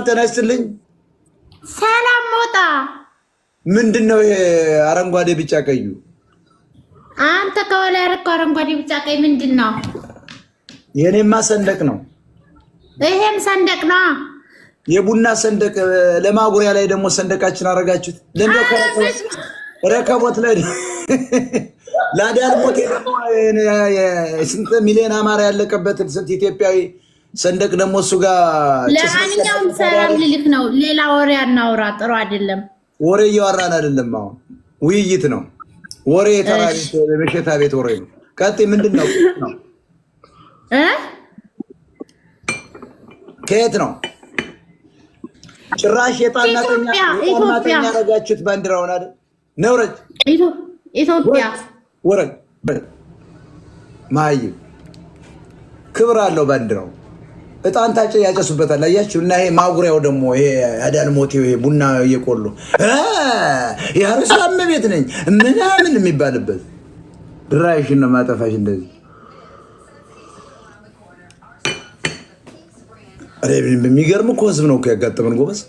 ተነስተልኝ ሰላም ሞጣ ምንድነው አረንጓዴ ቢጫ ቀዩ? አንተ ከወላ ያረከው አረንጓዴ ቢጫ ቀይ ምንድነው? የኔማ ሰንደቅ ነው። ይሄም ሰንደቅ ነው። የቡና ሰንደቅ ለማጉሪያ ላይ ደግሞ ሰንደቃችን አረጋችሁት። ረከቦት ላይ ላዳል ሞቴ ደግሞ ስንት ሚሊዮን አማራ ያለቀበት ስንት ኢትዮጵያዊ ሰንደቅ ደግሞ እሱ ጋር ለማንኛውም ሰላም ልልክ ነው። ሌላ ወሬ አናውራ፣ ጥሩ አይደለም። ወሬ እያወራን አይደለም። አሁን ውይይት ነው። ወሬ ተራሪ በመሸታ ቤት ወሬ ነው። ቀጥይ ምንድነው? ከየት ነው ጭራሽ የጣናተኛ ያረጋችሁት ባንዲራውን አይደል? ነውረጅ ኢትዮጵያ ወረድ ማይ ክብር አለው ባንዲራው። እጣን ታጨ ያጨሱበታል። አያችሁ? እና ይሄ ማጉሪያው ደግሞ ይሄ አዳን ሞቴው ይሄ ቡና እየቆሉ ያርሳም ቤት ነኝ ምናምን የሚባልበት ድራይሽን ነው ማጠፋሽ። እንደዚህ አሬ በሚገርም እኮ ህዝብ ነው እኮ ያጋጠመን ጎበዝ።